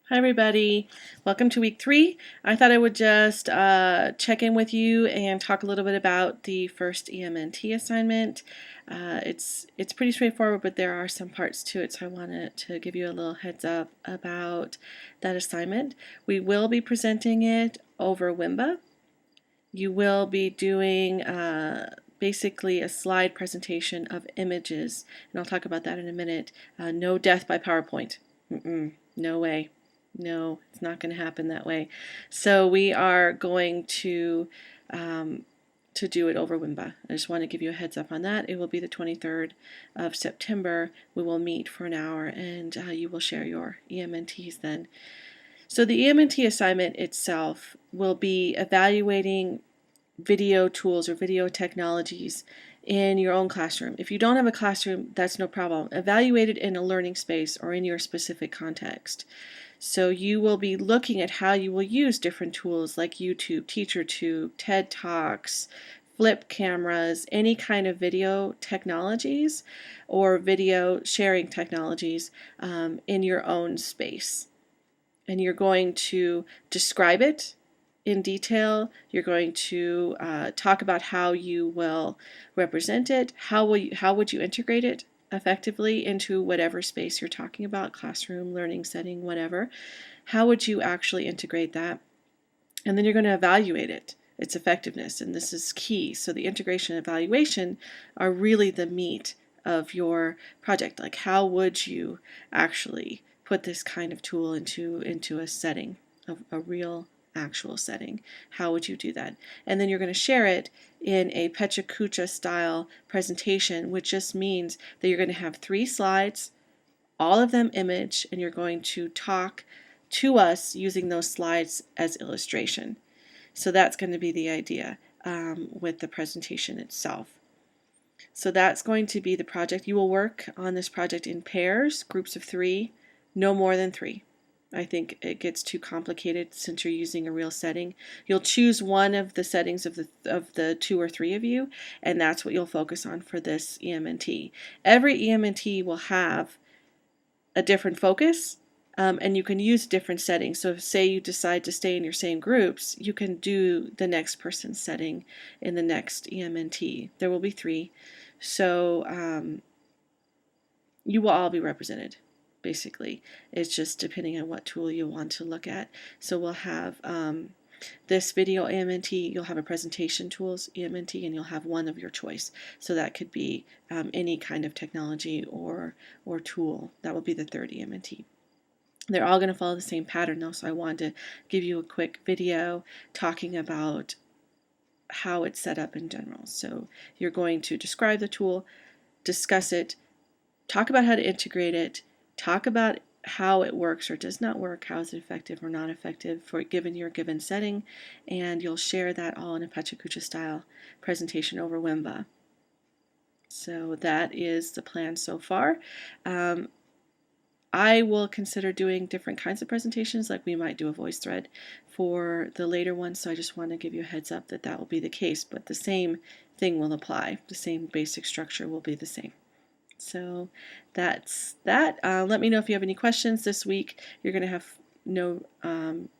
Hi everybody, welcome to week 3. I thought I would just check in with you and talk a little bit about the first EM&T assignment. It's pretty straightforward, but there are some parts to it, so I wanted to give you a little heads up about that assignment. We will be presenting it over Wimba. You will be doing basically a slide presentation of images, and I'll talk about that in a minute. No death by PowerPoint. No way. No, it's not going to happen that way. So we are going to do it over Wimba. I just want to give you a heads up on that. It will be the 23rd of September. We will meet for an hour, and you will share your EM&Ts then. So the EM&T assignment itself will be evaluating video tools or video technologies in your own classroom. If you don't have a classroom, that's no problem. Evaluate it in a learning space or in your specific context. So you will be looking at how you will use different tools like YouTube, TeacherTube, TED Talks, flip cameras, any kind of video technologies or video sharing technologies in your own space. And you're going to describe it in detail. You're going to talk about how you will represent it, how would you integrate it effectively into whatever space you're talking about, classroom, learning setting, whatever. How would you actually integrate that? And then you're going to evaluate it, its effectiveness, and this is key. So the integration and evaluation are really the meat of your project. Like, how would you actually put this kind of tool into a setting, a real actual setting? How would you do that? And then you're going to share it in a Pecha Kucha style presentation, which just means that you're going to have 3 slides, all of them image, and you're going to talk to us using those slides as illustration. So that's going to be the idea with the presentation itself. So that's going to be the project. You will work on this project in pairs, groups of 3, no more than 3. I think it gets too complicated since you're using a real setting. You'll choose one of the settings of the 2 or 3 of you, and that's what you'll focus on for this EM&T. Every EM&T will have a different focus, and you can use different settings. So if, say, you decide to stay in your same groups, you can do the next person's setting in the next EM&T. There will be 3, so you will all be represented. Basically, it's just depending on what tool you want to look at. So we'll have this video EM&T, you'll have a presentation tools EM&T, and you'll have one of your choice. So that could be any kind of technology or tool. That will be the 3rd EM&T. They're all going to follow the same pattern though, so I wanted to give you a quick video talking about how it's set up in general. So you're going to describe the tool, discuss it, talk about how to integrate it, talk about how it works or does not work, how is it effective or not effective for your given setting, and you'll share that all in a Pecha Kucha style presentation over Wimba. So that is the plan so far. I will consider doing different kinds of presentations, like we might do a voice thread for the later one, so I just want to give you a heads up that that will be the case, but the same thing will apply. The same basic structure will be the same. So that's that. Let me know if you have any questions this week. You're going to have no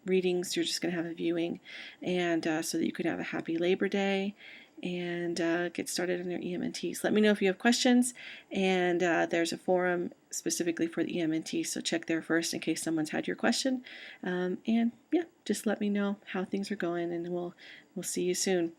readings. You're just going to have a viewing, and so that you can have a happy Labor Day and get started on your EM&Ts. Let me know if you have questions, and there's a forum specifically for the EM&T, so check there first in case someone's had your question. And yeah, just let me know how things are going, and we'll see you soon.